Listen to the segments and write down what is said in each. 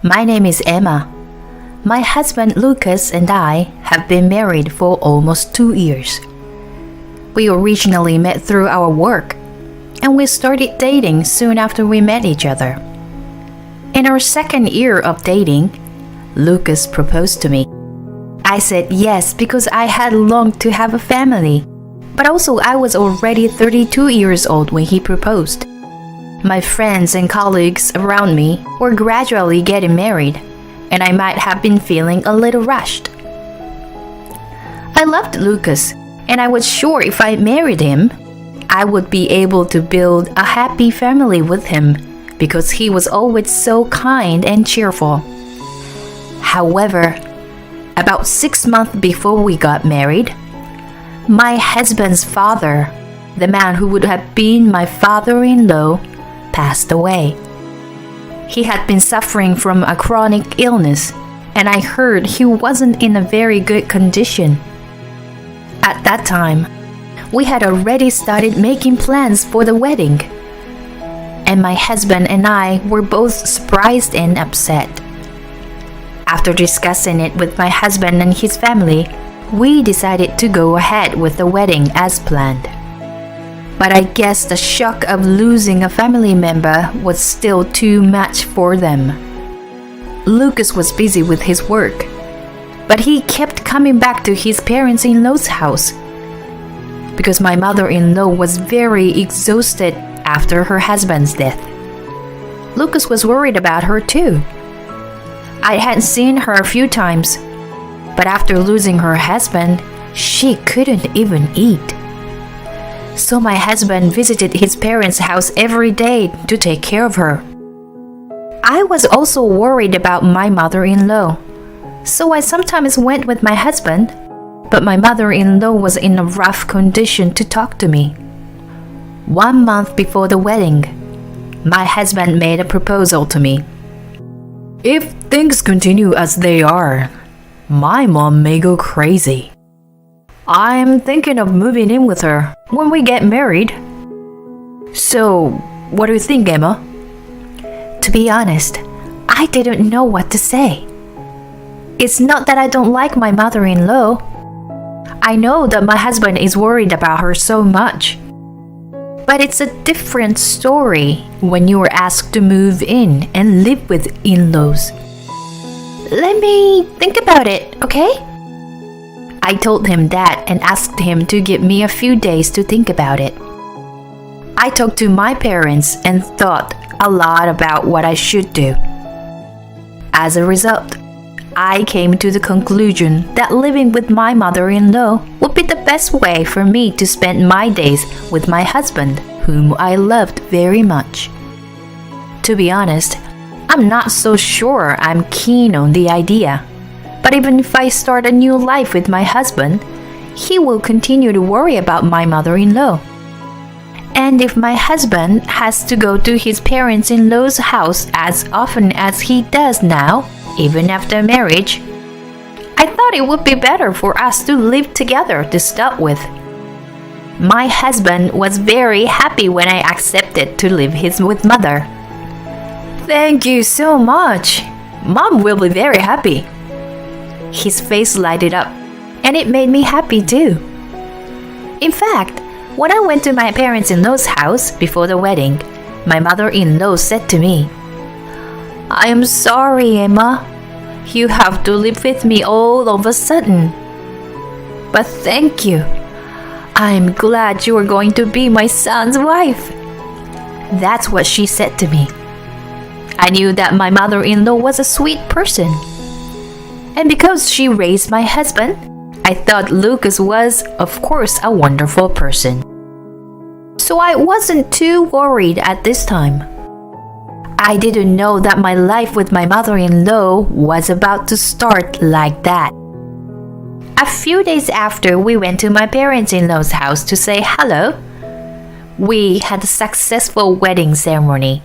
My name is Emma. My husband Lucas and I have been married for almost 2 years. We originally met through our work, and we started dating soon after we met each other. In our second year of dating, Lucas proposed to me. I said yes because I had longed to have a family, but also I was already 32 years old when he proposed. My friends and colleagues around me were gradually getting married, and I might have been feeling a little rushed. I loved Lucas, and I was sure if I married him, I would be able to build a happy family with him because he was always so kind and cheerful. However, about 6 months before we got married, my husband's father, the man who would have been my father-in-law, passed away. He had been suffering from a chronic illness, and I heard he wasn't in a very good condition. At that time, we had already started making plans for the wedding, and my husband and I were both surprised and upset. After discussing it with my husband and his family, we decided to go ahead with the wedding as planned. But I guess the shock of losing a family member was still too much for them. Lucas was busy with his work, but he kept coming back to his parents-in-law's house because my mother-in-law was very exhausted after her husband's death. Lucas was worried about her too. I had seen her a few times, but after losing her husband, she couldn't even eat. So my husband visited his parents' house every day to take care of her. I was also worried about my mother-in-law, so I sometimes went with my husband, but my mother-in-law was in a rough condition to talk to me. 1 month before the wedding, my husband made a proposal to me. If things continue as they are, my mom may go crazy. I'm thinking of moving in with her when we get married. So, what do you think, Emma? To be honest, I didn't know what to say. It's not that I don't like my mother-in-law. I know that my husband is worried about her so much. But it's a different story when you are asked to move in and live with in-laws. Let me think about it, okay? I told him that and asked him to give me a few days to think about it. I talked to my parents and thought a lot about what I should do. As a result, I came to the conclusion that living with my mother-in-law would be the best way for me to spend my days with my husband, whom I loved very much. To be honest, I'm not so sure I'm keen on the idea. But even if I start a new life with my husband, he will continue to worry about my mother-in-law. And if my husband has to go to his parents-in-law's house as often as he does now, even after marriage, I thought it would be better for us to live together to start with. My husband was very happy when I accepted to live with mother. Thank you so much. Mom will be very happy. His face lighted up, and it made me happy too. In fact, when I went to my parents-in-law's house before the wedding, my mother-in-law said to me, I am sorry, Emma. You have to live with me all of a sudden. But thank you. I'm glad you are going to be my son's wife. That's what she said to me. I knew that my mother-in-law was a sweet person. And because she raised my husband, I thought Lucas was, of course, a wonderful person. So I wasn't too worried at this time. I didn't know that my life with my mother-in-law was about to start like that. A few days after we went to my parents-in-law's house to say hello, we had a successful wedding ceremony.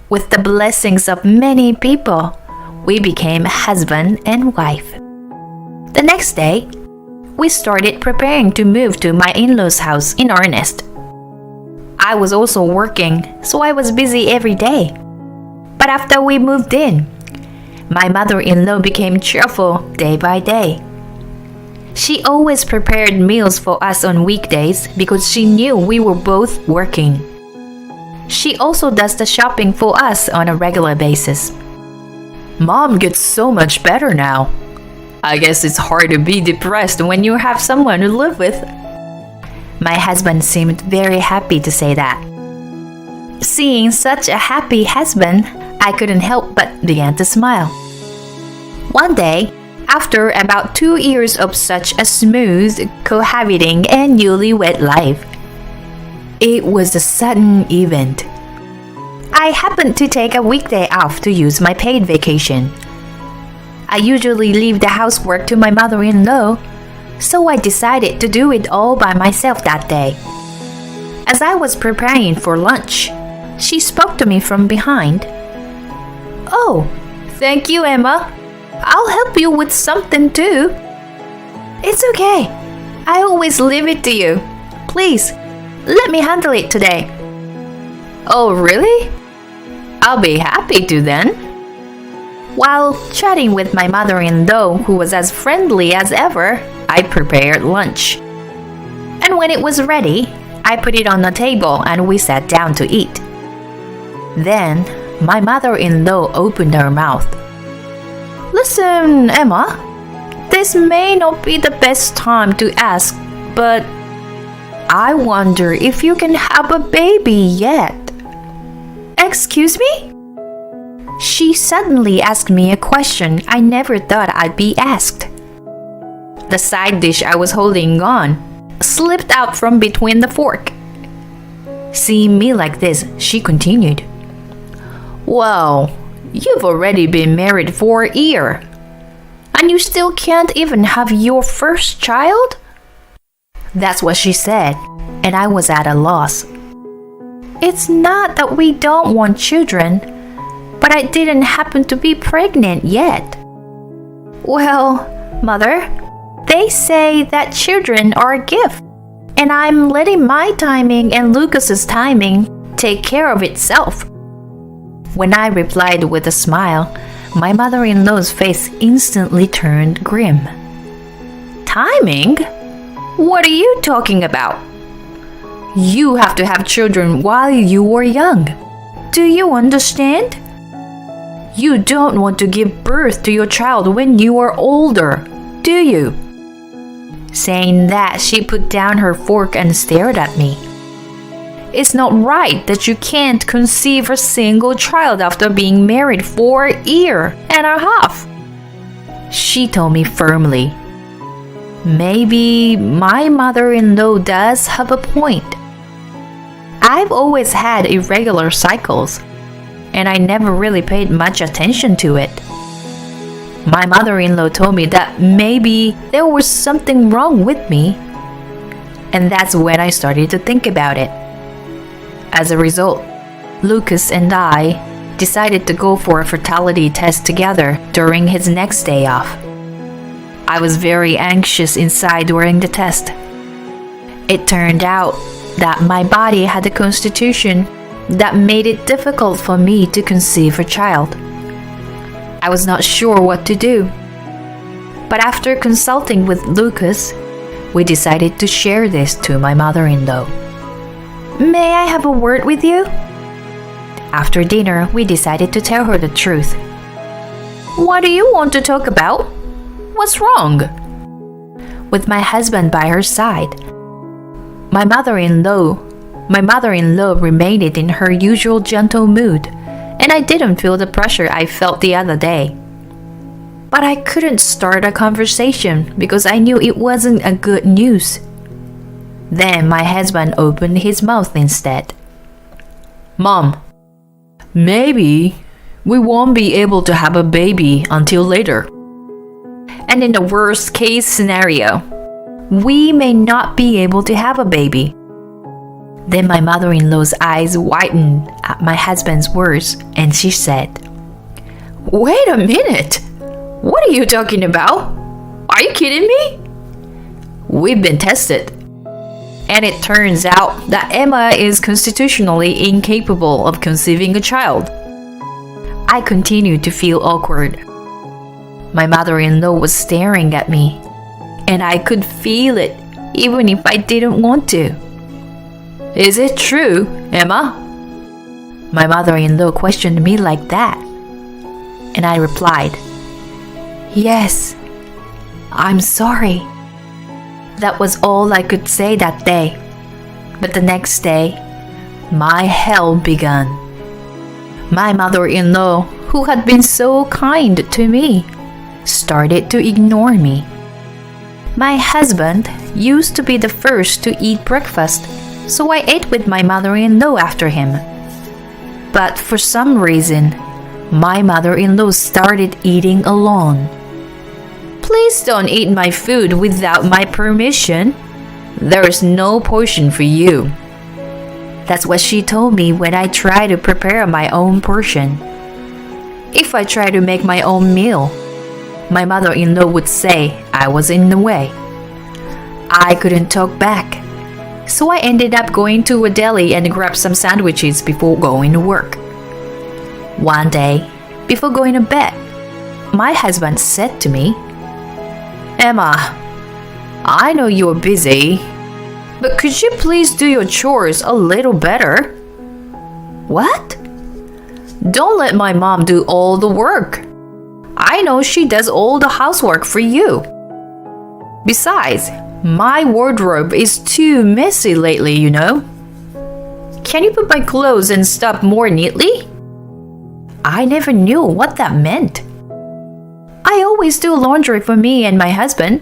With the blessings of many people, we became husband and wife. The next day, we started preparing to move to my in-laws' house in earnest. I was also working, so I was busy every day. But after we moved in, My mother-in-law became cheerful day by day. She always prepared meals for us on weekdays because she knew we were both working. She also does the shopping for us on a regular basis. Mom gets so much better now. I guess it's hard to be depressed when you have someone to live with. My husband seemed very happy to say that. Seeing such a happy husband, I couldn't help but began to smile. One day, after about 2 years of such a smooth cohabiting and newlywed life, it was a sudden event. I happened to take a weekday off to use my paid vacation. I usually leave the housework to my mother-in-law, so I decided to do it all by myself that day. As I was preparing for lunch, she spoke to me from behind. "Oh, thank you, Emma. I'll help you with something too." "It's okay. I always leave it to you. Please, let me handle it today." "Oh, really? I'll be happy to then." While chatting with my mother-in-law, who was as friendly as ever, I prepared lunch. And when it was ready, I put it on the table and we sat down to eat. Then, my mother-in-law opened her mouth. "Listen, Emma, this may not be the best time to ask, but I wonder if you can have a baby yet." "Excuse me?" She suddenly asked me a question I never thought I'd be asked. The side dish I was holding on slipped out from between the fork. Seeing me like this, she continued, "Well, you've already been married for a year, and you still can't even have your first child?" That's what she said, and I was at a loss. "It's not that we don't want children, but I didn't happen to be pregnant yet." "Well, Mother, they say that children are a gift, and I'm letting my timing and Lucas's timing take care of itself." When I replied with a smile, my mother-in-law's face instantly turned grim. "Timing? What are you talking about? You have to have children while you are young. Do you understand? You don't want to give birth to your child when you are older, do you?" Saying that, she put down her fork and stared at me. "It's not right that you can't conceive a single child after being married for a year and a half," she told me firmly. Maybe my mother-in-law does have a point. I've always had irregular cycles, and I never really paid much attention to it. My mother-in-law told me that maybe there was something wrong with me, and that's when I started to think about it. As a result, Lucas and I decided to go for a fertility test together during his next day off. I was very anxious inside during the test. It turned out that my body had a constitution that made it difficult for me to conceive a child. I was not sure what to do. But after consulting with Lucas, we decided to share this to my mother-in-law. "May I have a word with you?" After dinner, we decided to tell her the truth. "What do you want to talk about? What's wrong?" With my husband by her side, my mother-in-law remained in her usual gentle mood, and I didn't feel the pressure I felt the other day. But I couldn't start a conversation because I knew it wasn't a good news. Then my husband opened his mouth instead. "Mom, maybe we won't be able to have a baby until later. And in the worst case scenario, we may not be able to have a baby." Then my mother-in-law's eyes widened at my husband's words, and she said, "Wait a minute! What are you talking about? Are you kidding me? We've been tested, and it turns out that Emma is constitutionally incapable of conceiving a child." I continued to feel awkward. My mother-in-law was staring at me, and I could feel it even if I didn't want to. "Is it true, Emma?" My mother-in-law questioned me like that, and I replied, "Yes, I'm sorry." That was all I could say that day. But the next day, my hell began. My mother-in-law, who had been so kind to me, started to ignore me. My husband used to be the first to eat breakfast, so I ate with my mother-in-law after him. But for some reason, my mother-in-law started eating alone. "Please don't eat my food without my permission. There is no portion for you." That's what she told me when I tried to prepare my own portion. If I tried to make my own meal, my mother-in-law would say I was in the way. I couldn't talk back, so I ended up going to a deli and grabbed some sandwiches before going to work. One day, before going to bed, my husband said to me, "Emma, I know you're busy, but could you please do your chores a little better?" "What?" "Don't let my mom do all the work. I know she does all the housework for you. Besides, my wardrobe is too messy lately, you know. Can you put my clothes and stuff more neatly?" I never knew what that meant. I always do laundry for me and my husband,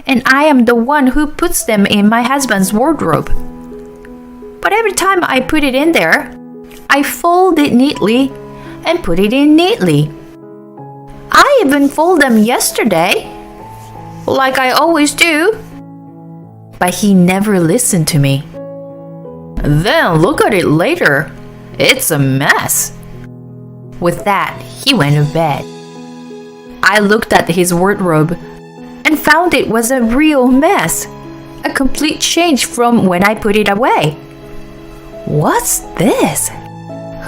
and I am the one who puts them in my husband's wardrobe. But every time I put it in there, I fold it neatly and put it in neatly. I even fold them yesterday, like I always do. But he never listened to me. "Then look at it later. It's a mess." With that, he went to bed. I looked at his wardrobe and found it was a real mess, a complete change from when I put it away. What's this?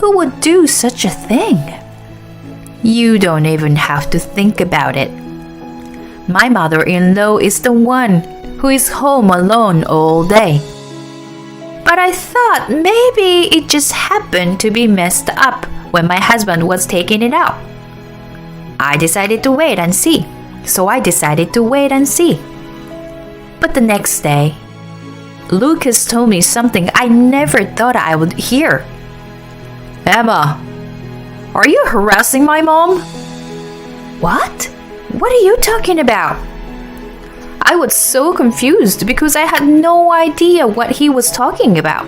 Who would do such a thing? You don't even have to think about it. My mother-in-law is the one who is home alone all day. But I thought maybe it just happened to be messed up when my husband was taking it out. I decided to wait and see. But the next day, Lucas told me something I never thought I would hear. "Emma, are you harassing my mom?" "What? What are you talking about?" I was so confused because I had no idea what he was talking about.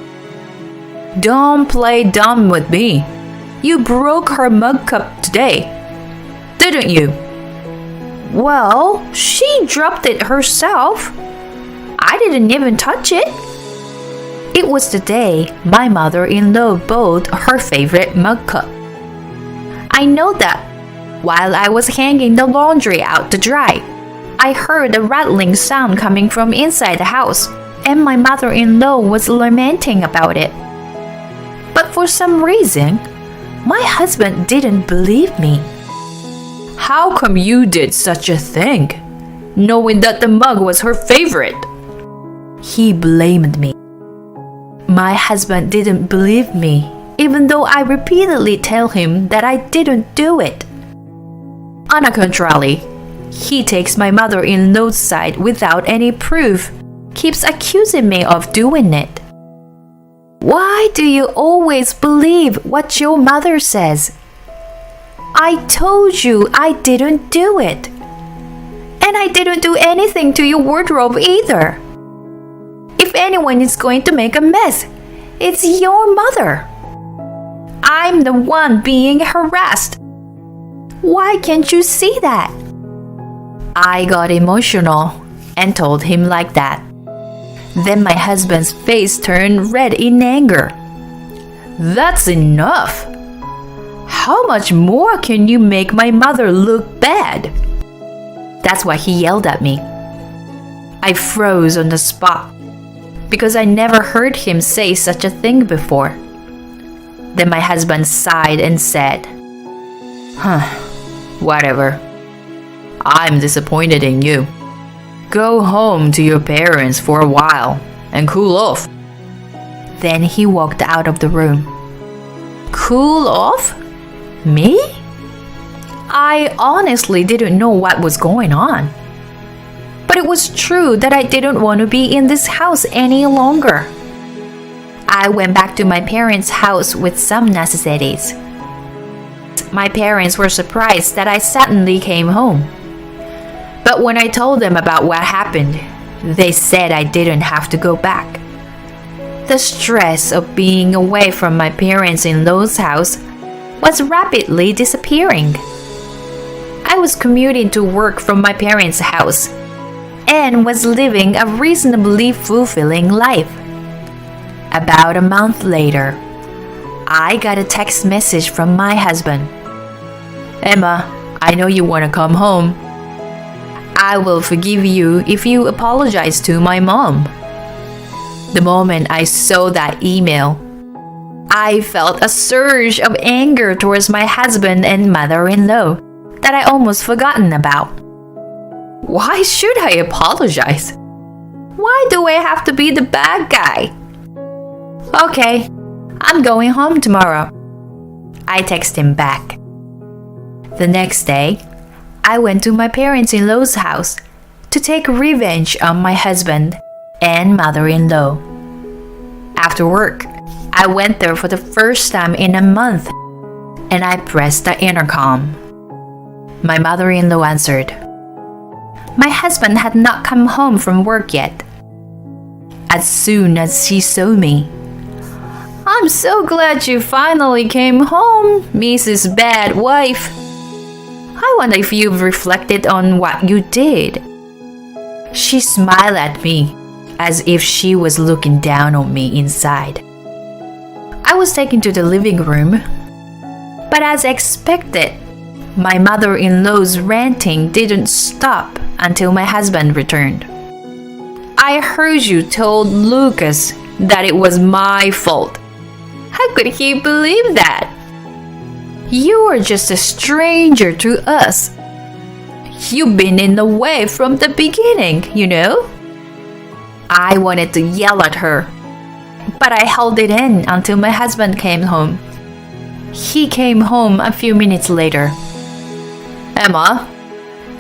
"Don't play dumb with me. You broke her mug cup today, didn't you?" "Well, she dropped it herself. I didn't even touch it." It was the day my mother-in-law bought her favorite mug cup. I know that while I was hanging the laundry out to dry, I heard a rattling sound coming from inside the house, and my mother-in-law was lamenting about it. But for some reason, my husband didn't believe me. "How come you did such a thing, knowing that the mug was her favorite?" He blamed me. My husband didn't believe me, even though I repeatedly tell him that I didn't do it. On the contrary, he takes my mother-in-law's side without any proof, keeps accusing me of doing it. Why do you always believe what your mother says? I told you I didn't do it. And I didn't do anything to your wardrobe either. If anyone is going to make a mess, it's your mother. I'm the one being harassed. Why can't you see that? I got emotional and told him like that. Then my husband's face turned red in anger. That's enough. How much more can you make my mother look bad? That's why he yelled at me. I froze on the spot because I never heard him say such a thing before. Then my husband sighed and said, whatever. I'm disappointed in you. Go home to your parents for a while and cool off." Then he walked out of the room. Cool off? Me? I honestly didn't know what was going on. But it was true that I didn't want to be in this house any longer. I went back to my parents' house with some necessities. My parents were surprised that I suddenly came home. But when I told them about what happened, they said I didn't have to go back. The stress of being away from my parents-in-law's house was rapidly disappearing. I was commuting to work from my parents' house and was living a reasonably fulfilling life. About a month later, I got a text message from my husband. "Emma, I know you want to come home. I will forgive you if you apologize to my mom." The moment I saw that email, I felt a surge of anger towards my husband and mother-in-law that I almost forgotten about. Why should I apologize? Why do I have to be the bad guy? "Okay, I'm going home tomorrow," I texted him back. The next day, I went to my parents-in-law's house to take revenge on my husband and mother-in-law. After work, I went there for the first time in a month and I pressed the intercom. My mother-in-law answered. My husband had not come home from work yet. As soon as she saw me, "I'm so glad you finally came home, Mrs. Bad Wife. I wonder if you've reflected on what you did." She smiled at me as if she was looking down on me inside. I was taken to the living room, but as expected, my mother-in-law's ranting didn't stop until my husband returned. "I heard you told Lucas that it was my fault. How could he believe that? You are just a stranger to us. You've been in the way from the beginning, you know." I wanted to yell at her, but I held it in until my husband came home. He came home a few minutes later. "Emma,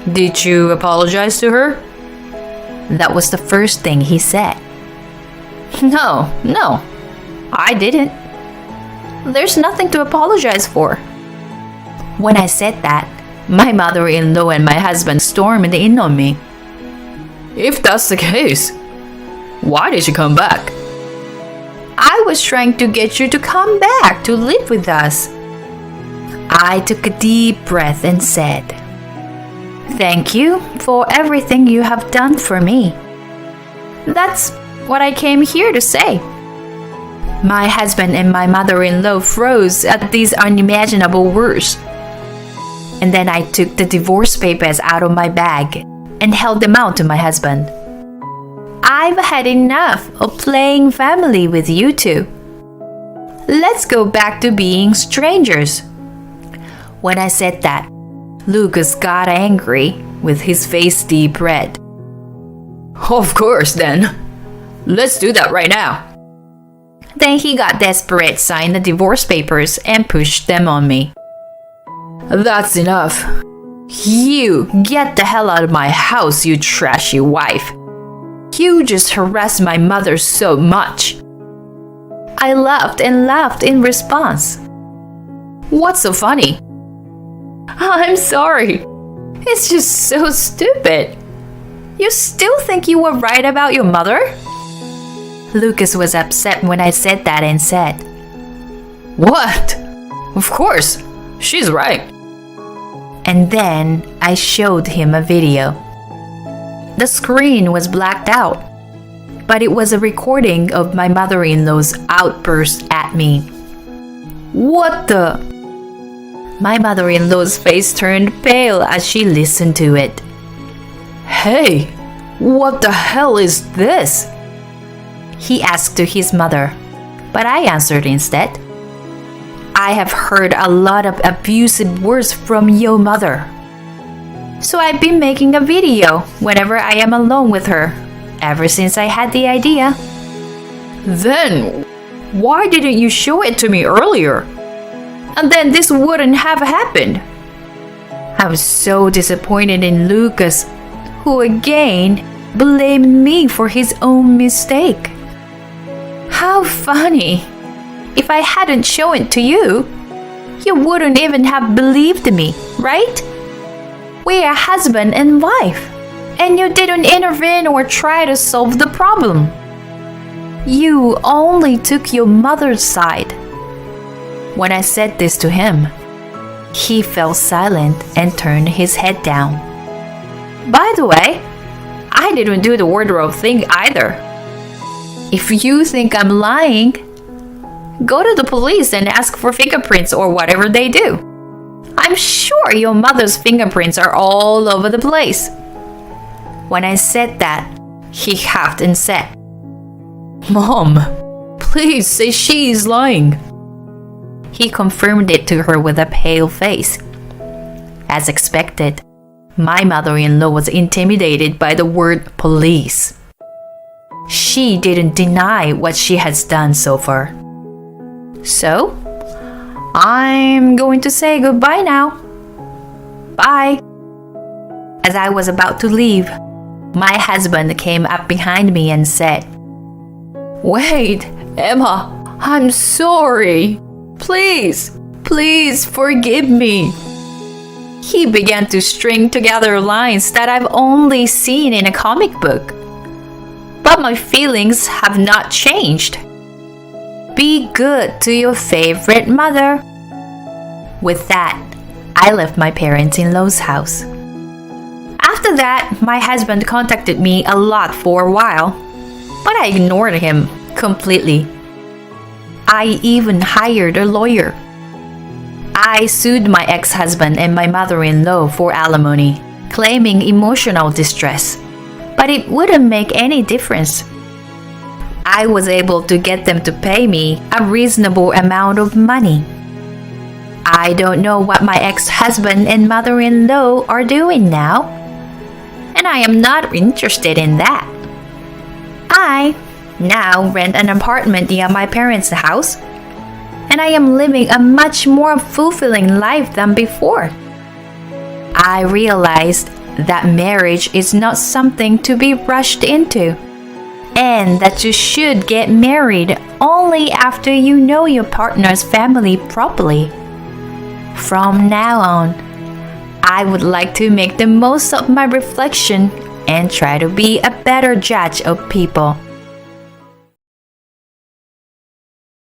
did you apologize to her?" That was the first thing he said. No, I didn't. There's nothing to apologize for." When I said that, my mother-in-law and my husband stormed in on me. "If that's the case, why did you come back?" "I was trying to get you to come back to live with us." I took a deep breath and said, "Thank you for everything you have done for me. That's what I came here to say." My husband and my mother-in-law froze at these unimaginable words. And then I took the divorce papers out of my bag and held them out to my husband. "I've had enough of playing family with you two. Let's go back to being strangers." When I said that, Lucas got angry with his face deep red. "Of course then. Let's do that right now." Then he got desperate, signed the divorce papers, and pushed them on me. "That's enough. You get the hell out of my house, you trashy wife. You just harassed my mother so much." I laughed and laughed in response. "What's so funny?" "I'm sorry. It's just so stupid. You still think you were right about your mother?" Lucas was upset when I said that and said, "What? Of course, she's right." And then I showed him a video. The screen was blacked out, but it was a recording of my mother-in-law's outburst at me. "What the?" My mother-in-law's face turned pale as she listened to it. "Hey, what the hell is this?" he asked to his mother, but I answered instead. "I have heard a lot of abusive words from your mother." So I've been making a video whenever I am alone with her, ever since I had the idea. Then, why didn't you show it to me earlier? And then this wouldn't have happened. I was so disappointed in Lucas, who again blamed me for his own mistake. How funny! If I hadn't shown it to you, you wouldn't even have believed me, right? We are husband and wife, and you didn't intervene or try to solve the problem. You only took your mother's side. When I said this to him, he fell silent and turned his head down. By the way, I didn't do the wardrobe thing either. If you think I'm lying, go to the police and ask for fingerprints or whatever they do. I'm sure your mother's fingerprints are all over the place. When I said that, he huffed and said, Mom, please say she is lying. He confirmed it to her with a pale face. As expected, my mother-in-law was intimidated by the word police. She didn't deny what she has done so far. So, I'm going to say goodbye now. Bye. As I was about to leave, my husband came up behind me and said, Wait, Emma, I'm sorry. Please forgive me. He began to string together lines that I've only seen in a comic book. But my feelings have not changed. Be good to your favorite mother. With that, I left my parents-in-law's house. After that, my husband contacted me a lot for a while, but I ignored him completely. I even hired a lawyer. I sued my ex-husband and my mother-in-law for alimony, claiming emotional distress, but it wouldn't make any difference. I was able to get them to pay me a reasonable amount of money. I don't know what my ex-husband and mother-in-law are doing now, and I am not interested in that. I now rent an apartment near my parents' house, and I am living a much more fulfilling life than before. I realized that marriage is not something to be rushed into, and that you should get married only after you know your partner's family properly. From now on, I would like to make the most of my reflection and try to be a better judge of people.